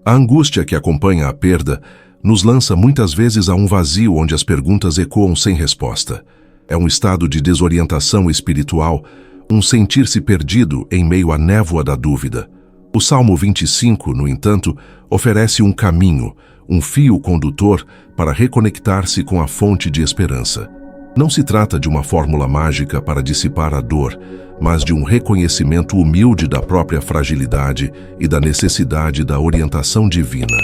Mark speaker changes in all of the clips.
Speaker 1: A angústia que acompanha a perda nos lança muitas vezes a um vazio onde as perguntas ecoam sem resposta. É um estado de desorientação espiritual, um sentir-se perdido em meio à névoa da dúvida. O Salmo 25, no entanto, oferece um caminho, um fio condutor para reconectar-se com a fonte de esperança. Não se trata de uma fórmula mágica para dissipar a dor, mas de um reconhecimento humilde da própria fragilidade e da necessidade da orientação divina.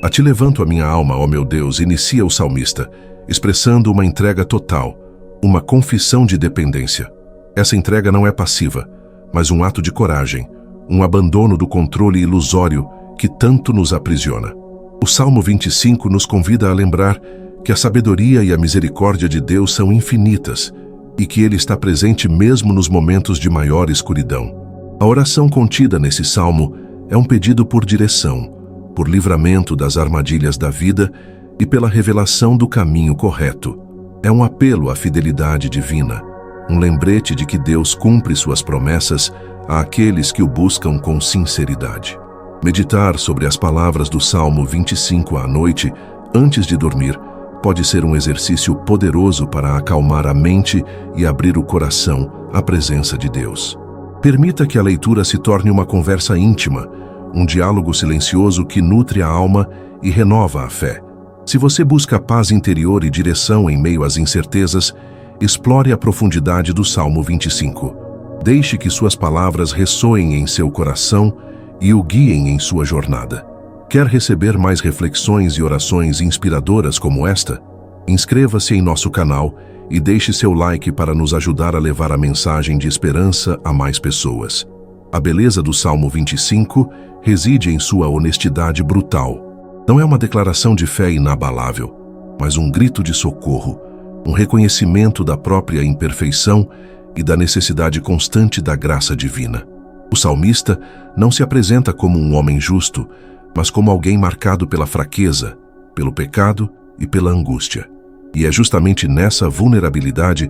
Speaker 1: A ti levanto a minha alma, ó meu Deus, inicia o salmista, expressando uma entrega total, uma confissão de dependência. Essa entrega não é passiva, mas um ato de coragem, um abandono do controle ilusório que tanto nos aprisiona. O Salmo 25 nos convida a lembrar que a sabedoria e a misericórdia de Deus são infinitas e que Ele está presente mesmo nos momentos de maior escuridão. A oração contida nesse salmo é um pedido por direção, por livramento das armadilhas da vida e pela revelação do caminho correto. É um apelo à fidelidade divina, um lembrete de que Deus cumpre suas promessas àqueles que o buscam com sinceridade. Meditar sobre as palavras do Salmo 25 à noite, antes de dormir, pode ser um exercício poderoso para acalmar a mente e abrir o coração à presença de Deus. Permita que a leitura se torne uma conversa íntima, um diálogo silencioso que nutre a alma e renova a fé. Se você busca paz interior e direção em meio às incertezas, explore a profundidade do Salmo 25. Deixe que suas palavras ressoem em seu coração e o guiem em sua jornada. Quer receber mais reflexões e orações inspiradoras como esta? Inscreva-se em nosso canal e deixe seu like para nos ajudar a levar a mensagem de esperança a mais pessoas. A beleza do Salmo 25 reside em sua honestidade brutal. Não é uma declaração de fé inabalável, mas um grito de socorro, um reconhecimento da própria imperfeição e da necessidade constante da graça divina. O salmista não se apresenta como um homem justo, mas como alguém marcado pela fraqueza, pelo pecado e pela angústia. E é justamente nessa vulnerabilidade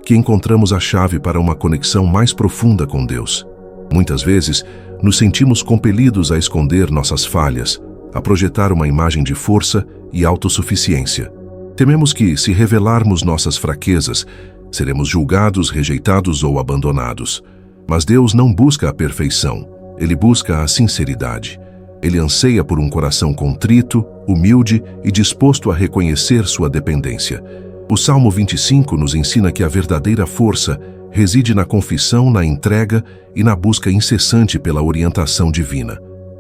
Speaker 1: que encontramos a chave para uma conexão mais profunda com Deus. Muitas vezes, nos sentimos compelidos a esconder nossas falhas, a projetar uma imagem de força e autossuficiência. Tememos que, se revelarmos nossas fraquezas, seremos julgados, rejeitados ou abandonados. Mas Deus não busca a perfeição, Ele busca a sinceridade. Ele anseia por um coração contrito, humilde e disposto a reconhecer sua dependência. O Salmo 25 nos ensina que a verdadeira força reside na confissão, na entrega e na busca incessante pela orientação divina.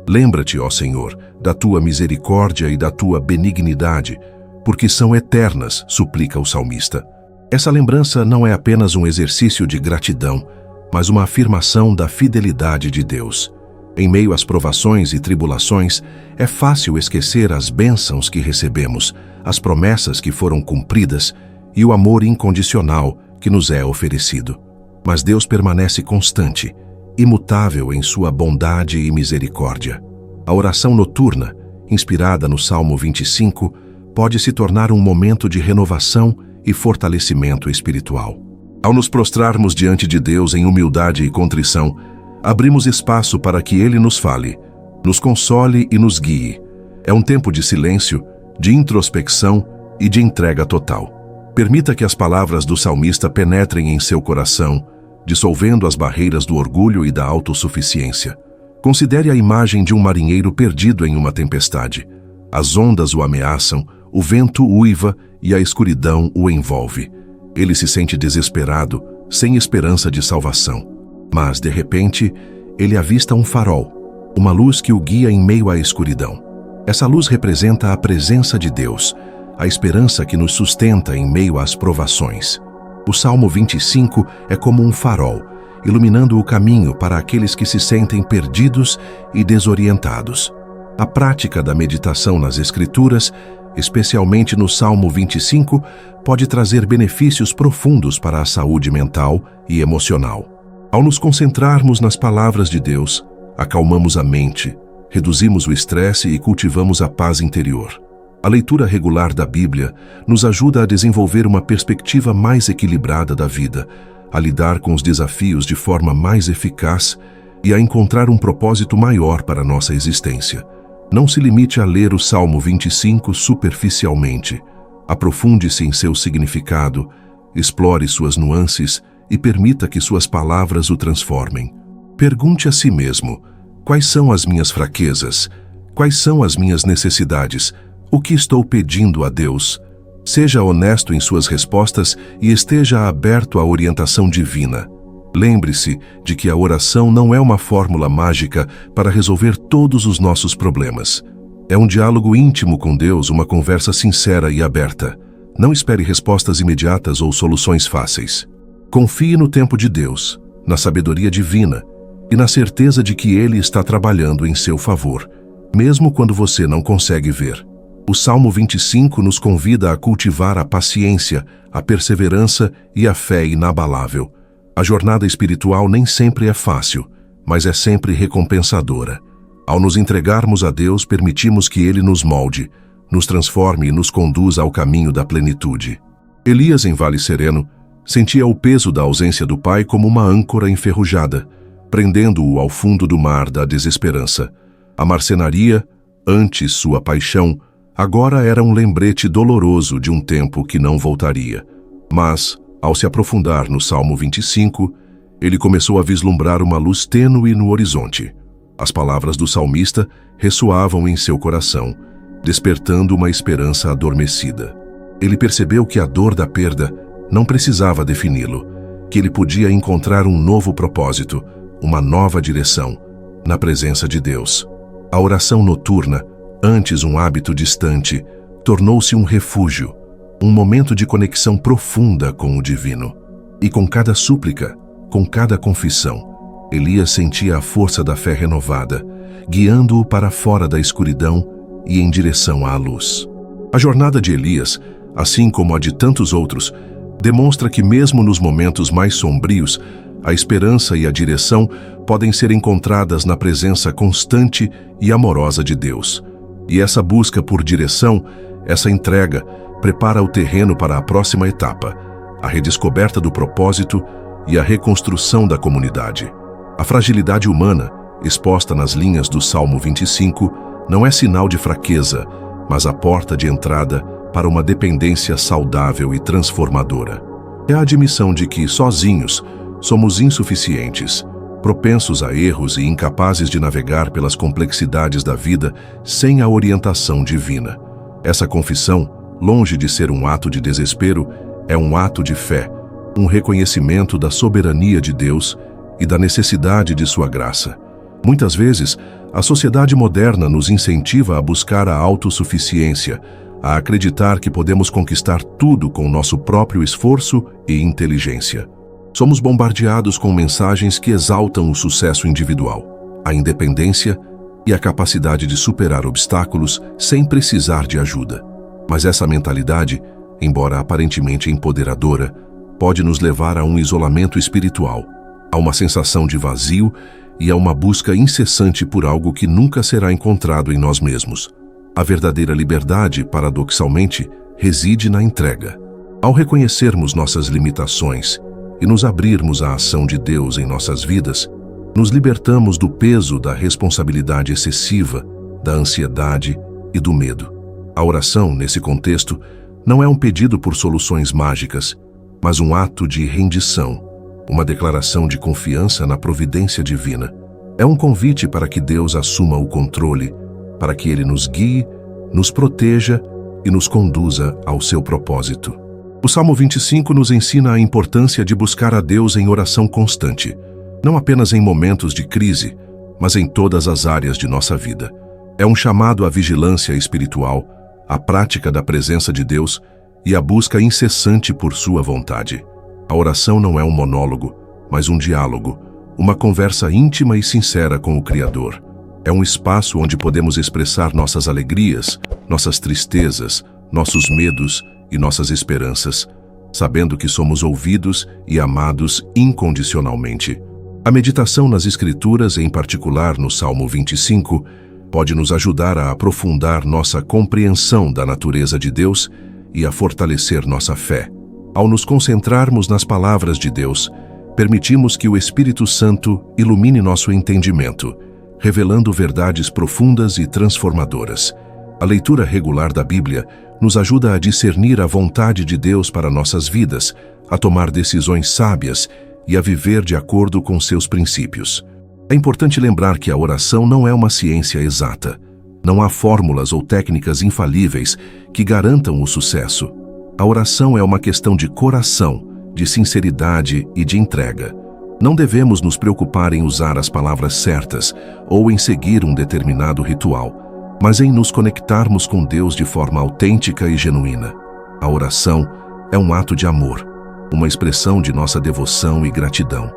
Speaker 1: Lembra-te, ó Senhor, da tua misericórdia e da tua benignidade, porque são eternas, suplica o salmista. Essa lembrança não é apenas um exercício de gratidão, mas uma afirmação da fidelidade de Deus. Em meio às provações e tribulações, é fácil esquecer as bênçãos que recebemos, as promessas que foram cumpridas e o amor incondicional que nos é oferecido. Mas Deus permanece constante, imutável em sua bondade e misericórdia. A oração noturna, inspirada no Salmo 25, pode se tornar um momento de renovação e fortalecimento espiritual. Ao nos prostrarmos diante de Deus em humildade e contrição, abrimos espaço para que Ele nos fale, nos console e nos guie. É um tempo de silêncio, de introspecção e de entrega total. Permita que as palavras do salmista penetrem em seu coração, dissolvendo as barreiras do orgulho e da autossuficiência. Considere a imagem de um marinheiro perdido em uma tempestade. As ondas o ameaçam, o vento uiva e a escuridão o envolve. Ele se sente desesperado, sem esperança de salvação. Mas, de repente, ele avista um farol, uma luz que o guia em meio à escuridão. Essa luz representa a presença de Deus, a esperança que nos sustenta em meio às provações. O Salmo 25 é como um farol, iluminando o caminho para aqueles que se sentem perdidos e desorientados. A prática da meditação nas Escrituras, especialmente no Salmo 25, pode trazer benefícios profundos para a saúde mental e emocional. Ao nos concentrarmos nas palavras de Deus, acalmamos a mente, reduzimos o estresse e cultivamos a paz interior. A leitura regular da Bíblia nos ajuda a desenvolver uma perspectiva mais equilibrada da vida, a lidar com os desafios de forma mais eficaz e a encontrar um propósito maior para nossa existência. Não se limite a ler o Salmo 25 superficialmente. Aprofunde-se em seu significado, explore suas nuances e permita que suas palavras o transformem. Pergunte a si mesmo: quais são as minhas fraquezas? Quais são as minhas necessidades? O que estou pedindo a Deus? Seja honesto em suas respostas e esteja aberto à orientação divina. Lembre-se de que a oração não é uma fórmula mágica para resolver todos os nossos problemas. É um diálogo íntimo com Deus, uma conversa sincera e aberta. Não espere respostas imediatas ou soluções fáceis. Confie no tempo de Deus, na sabedoria divina e na certeza de que Ele está trabalhando em seu favor, mesmo quando você não consegue ver. O Salmo 25 nos convida a cultivar a paciência, a perseverança e a fé inabalável. A jornada espiritual nem sempre é fácil, mas é sempre recompensadora. Ao nos entregarmos a Deus, permitimos que Ele nos molde, nos transforme e nos conduza ao caminho da plenitude. Elias, em Vale Sereno, sentia o peso da ausência do pai como uma âncora enferrujada, prendendo-o ao fundo do mar da desesperança. A marcenaria, antes sua paixão, agora era um lembrete doloroso de um tempo que não voltaria. Mas, ao se aprofundar no Salmo 25, ele começou a vislumbrar uma luz tênue no horizonte. As palavras do salmista ressoavam em seu coração, despertando uma esperança adormecida. Ele percebeu que a dor da perda não precisava defini-lo, que ele podia encontrar um novo propósito, uma nova direção, na presença de Deus. A oração noturna, antes um hábito distante, tornou-se um refúgio, um momento de conexão profunda com o divino. E com cada súplica, com cada confissão, Elias sentia a força da fé renovada, guiando-o para fora da escuridão e em direção à luz. A jornada de Elias, assim como a de tantos outros, demonstra que mesmo nos momentos mais sombrios, a esperança e a direção podem ser encontradas na presença constante e amorosa de Deus. E essa busca por direção, essa entrega, prepara o terreno para a próxima etapa, a redescoberta do propósito e a reconstrução da comunidade. A fragilidade humana, exposta nas linhas do Salmo 25, não é sinal de fraqueza, mas a porta de entrada para uma dependência saudável e transformadora. É a admissão de que, sozinhos, somos insuficientes, propensos a erros e incapazes de navegar pelas complexidades da vida sem a orientação divina. Essa confissão, longe de ser um ato de desespero, é um ato de fé, um reconhecimento da soberania de Deus e da necessidade de sua graça. Muitas vezes, a sociedade moderna nos incentiva a buscar a autossuficiência, a acreditar que podemos conquistar tudo com nosso próprio esforço e inteligência. Somos bombardeados com mensagens que exaltam o sucesso individual, a independência e a capacidade de superar obstáculos sem precisar de ajuda. Mas essa mentalidade, embora aparentemente empoderadora, pode nos levar a um isolamento espiritual, a uma sensação de vazio e a uma busca incessante por algo que nunca será encontrado em nós mesmos. A verdadeira liberdade, paradoxalmente, reside na entrega. Ao reconhecermos nossas limitações e nos abrirmos à ação de Deus em nossas vidas, nos libertamos do peso da responsabilidade excessiva, da ansiedade e do medo. A oração, nesse contexto, não é um pedido por soluções mágicas, mas um ato de rendição, uma declaração de confiança na providência divina. É um convite para que Deus assuma o controle, para que Ele nos guie, nos proteja e nos conduza ao seu propósito. O Salmo 25 nos ensina a importância de buscar a Deus em oração constante, não apenas em momentos de crise, mas em todas as áreas de nossa vida. É um chamado à vigilância espiritual, à prática da presença de Deus e à busca incessante por sua vontade. A oração não é um monólogo, mas um diálogo, uma conversa íntima e sincera com o Criador. É um espaço onde podemos expressar nossas alegrias, nossas tristezas, nossos medos e nossas esperanças, sabendo que somos ouvidos e amados incondicionalmente. A meditação nas Escrituras, em particular no Salmo 25, pode nos ajudar a aprofundar nossa compreensão da natureza de Deus e a fortalecer nossa fé. Ao nos concentrarmos nas palavras de Deus, permitimos que o Espírito Santo ilumine nosso entendimento, revelando verdades profundas e transformadoras. A leitura regular da Bíblia nos ajuda a discernir a vontade de Deus para nossas vidas, a tomar decisões sábias e a viver de acordo com seus princípios. É importante lembrar que a oração não é uma ciência exata. Não há fórmulas ou técnicas infalíveis que garantam o sucesso. A oração é uma questão de coração, de sinceridade e de entrega. Não devemos nos preocupar em usar as palavras certas ou em seguir um determinado ritual, mas em nos conectarmos com Deus de forma autêntica e genuína. A oração é um ato de amor, uma expressão de nossa devoção e gratidão.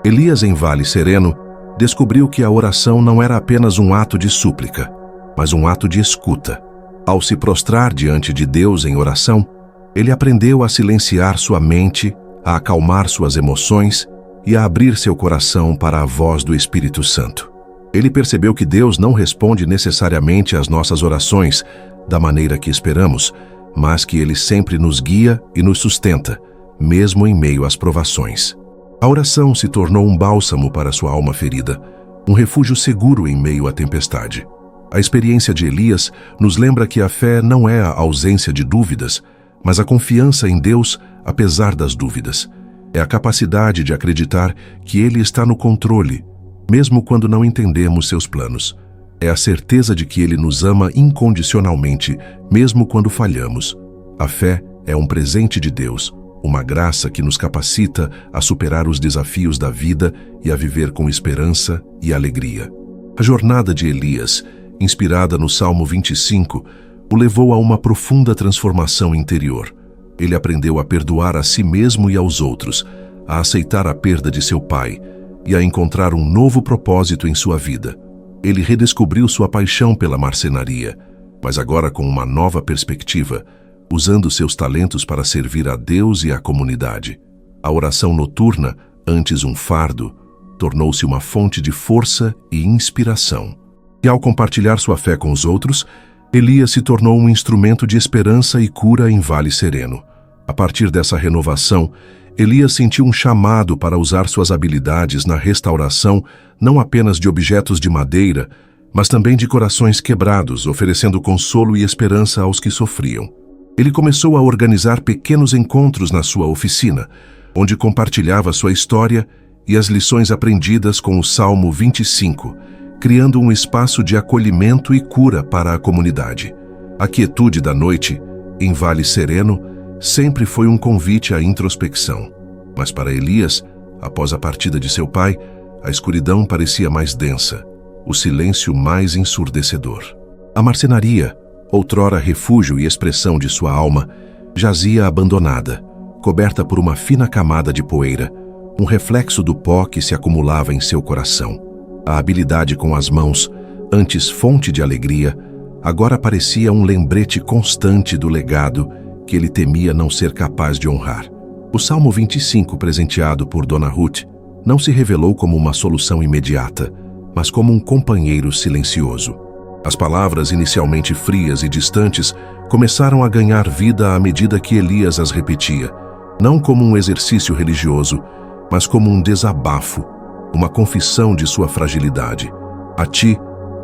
Speaker 1: Elias, em Vale Sereno, descobriu que a oração não era apenas um ato de súplica, mas um ato de escuta. Ao se prostrar diante de Deus em oração, ele aprendeu a silenciar sua mente, a acalmar suas emoções e a abrir seu coração para a voz do Espírito Santo. Ele percebeu que Deus não responde necessariamente às nossas orações da maneira que esperamos, mas que Ele sempre nos guia e nos sustenta, mesmo em meio às provações. A oração se tornou um bálsamo para sua alma ferida, um refúgio seguro em meio à tempestade. A experiência de Elias nos lembra que a fé não é a ausência de dúvidas, mas a confiança em Deus apesar das dúvidas. É a capacidade de acreditar que Ele está no controle, mesmo quando não entendemos seus planos. É a certeza de que Ele nos ama incondicionalmente, mesmo quando falhamos. A fé é um presente de Deus, uma graça que nos capacita a superar os desafios da vida e a viver com esperança e alegria. A jornada de Elias, inspirada no Salmo 25, o levou a uma profunda transformação interior. Ele aprendeu a perdoar a si mesmo e aos outros, a aceitar a perda de seu pai e a encontrar um novo propósito em sua vida. Ele redescobriu sua paixão pela marcenaria, mas agora com uma nova perspectiva, usando seus talentos para servir a Deus e à comunidade. A oração noturna, antes um fardo, tornou-se uma fonte de força e inspiração. E ao compartilhar sua fé com os outros, Elias se tornou um instrumento de esperança e cura em Vale Sereno. A partir dessa renovação, Elias sentiu um chamado para usar suas habilidades na restauração não apenas de objetos de madeira, mas também de corações quebrados, oferecendo consolo e esperança aos que sofriam. Ele começou a organizar pequenos encontros na sua oficina, onde compartilhava sua história e as lições aprendidas com o Salmo 25, criando um espaço de acolhimento e cura para a comunidade. A quietude da noite, em Vale Sereno, sempre foi um convite à introspecção. Mas para Elias, após a partida de seu pai, a escuridão parecia mais densa, o silêncio mais ensurdecedor. A marcenaria, outrora refúgio e expressão de sua alma, jazia abandonada, coberta por uma fina camada de poeira, um reflexo do pó que se acumulava em seu coração. A habilidade com as mãos, antes fonte de alegria, agora parecia um lembrete constante do legado que ele temia não ser capaz de honrar. O Salmo 25, presenteado por Dona Ruth, não se revelou como uma solução imediata, mas como um companheiro silencioso. As palavras, inicialmente frias e distantes, começaram a ganhar vida à medida que Elias as repetia, não como um exercício religioso, mas como um desabafo, uma confissão de sua fragilidade. A ti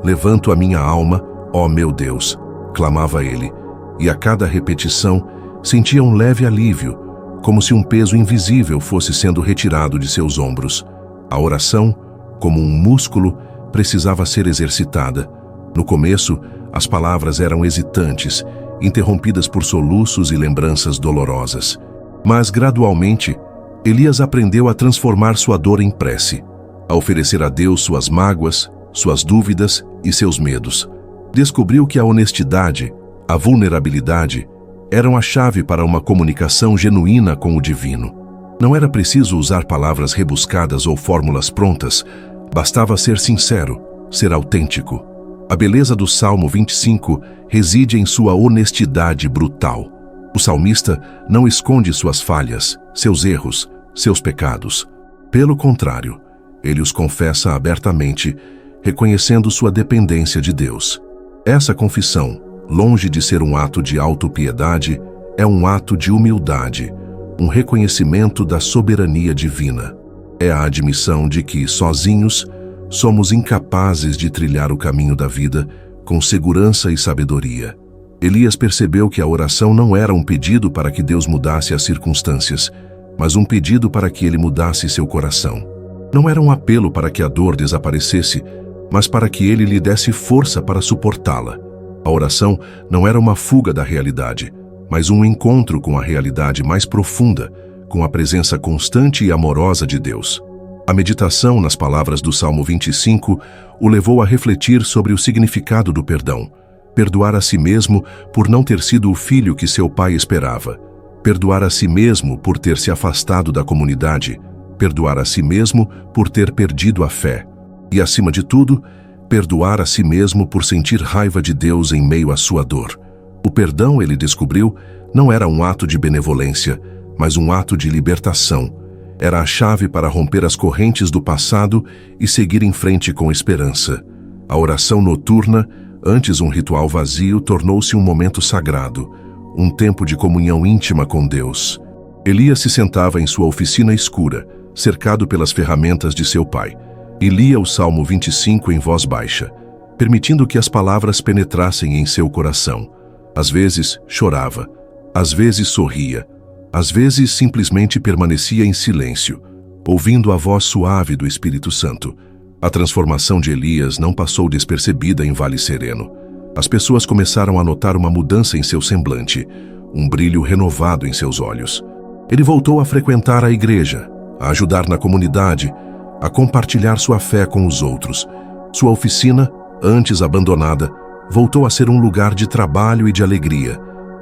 Speaker 1: levanto a minha alma, ó meu Deus, clamava ele, e a cada repetição sentia um leve alívio, como se um peso invisível fosse sendo retirado de seus ombros. A oração, como um músculo, precisava ser exercitada. No começo, as palavras eram hesitantes, interrompidas por soluços e lembranças dolorosas. Mas, gradualmente, Elias aprendeu a transformar sua dor em prece, a oferecer a Deus suas mágoas, suas dúvidas e seus medos. Descobriu que a honestidade, a vulnerabilidade, eram a chave para uma comunicação genuína com o divino. Não era preciso usar palavras rebuscadas ou fórmulas prontas, bastava ser sincero, ser autêntico. A beleza do Salmo 25 reside em sua honestidade brutal. O salmista não esconde suas falhas, seus erros, seus pecados. Pelo contrário, ele os confessa abertamente, reconhecendo sua dependência de Deus. Essa confissão, longe de ser um ato de autopiedade, é um ato de humildade, um reconhecimento da soberania divina. É a admissão de que, sozinhos, somos incapazes de trilhar o caminho da vida com segurança e sabedoria. Elias percebeu que a oração não era um pedido para que Deus mudasse as circunstâncias, mas um pedido para que ele mudasse seu coração. Não era um apelo para que a dor desaparecesse, mas para que ele lhe desse força para suportá-la. A oração não era uma fuga da realidade, mas um encontro com a realidade mais profunda, com a presença constante e amorosa de Deus. A meditação nas palavras do Salmo 25 o levou a refletir sobre o significado do perdão. Perdoar a si mesmo por não ter sido o filho que seu pai esperava. Perdoar a si mesmo por ter se afastado da comunidade. Perdoar a si mesmo por ter perdido a fé. E, acima de tudo, perdoar a si mesmo por sentir raiva de Deus em meio à sua dor. O perdão, ele descobriu, não era um ato de benevolência, mas um ato de libertação. Era a chave para romper as correntes do passado e seguir em frente com esperança. A oração noturna, antes um ritual vazio, tornou-se um momento sagrado, um tempo de comunhão íntima com Deus. Elias se sentava em sua oficina escura, cercado pelas ferramentas de seu pai, e lia o Salmo 25 em voz baixa, permitindo que as palavras penetrassem em seu coração. Às vezes chorava, às vezes sorria, às vezes simplesmente permanecia em silêncio, ouvindo a voz suave do Espírito Santo. A transformação de Elias não passou despercebida em Vale Sereno. As pessoas começaram a notar uma mudança em seu semblante, um brilho renovado em seus olhos. Ele voltou a frequentar a igreja, a ajudar na comunidade, a compartilhar sua fé com os outros. Sua oficina, antes abandonada, voltou a ser um lugar de trabalho e de alegria.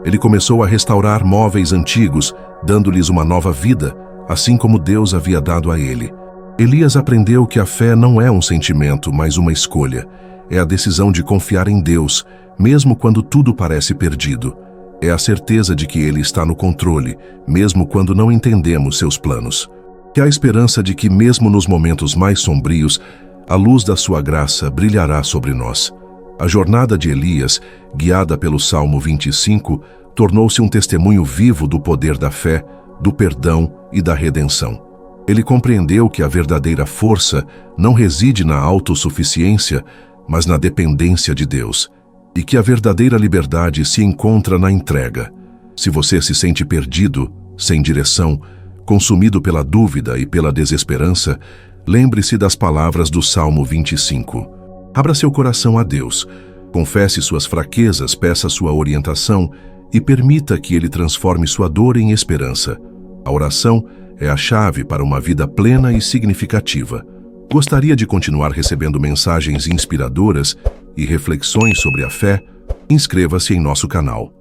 Speaker 1: Ele começou a restaurar móveis antigos, dando-lhes uma nova vida, assim como Deus havia dado a ele. Elias aprendeu que a fé não é um sentimento, mas uma escolha. É a decisão de confiar em Deus, mesmo quando tudo parece perdido. É a certeza de que Ele está no controle, mesmo quando não entendemos seus planos. É a esperança de que, mesmo nos momentos mais sombrios, a luz da sua graça brilhará sobre nós. A jornada de Elias, guiada pelo Salmo 25, tornou-se um testemunho vivo do poder da fé, do perdão e da redenção. Ele compreendeu que a verdadeira força não reside na autossuficiência, mas na dependência de Deus, e que a verdadeira liberdade se encontra na entrega. Se você se sente perdido, sem direção, consumido pela dúvida e pela desesperança, lembre-se das palavras do Salmo 25. Abra seu coração a Deus, confesse suas fraquezas, peça sua orientação e permita que Ele transforme sua dor em esperança. A oração é a chave para uma vida plena e significativa. Gostaria de continuar recebendo mensagens inspiradoras e reflexões sobre a fé? Inscreva-se em nosso canal.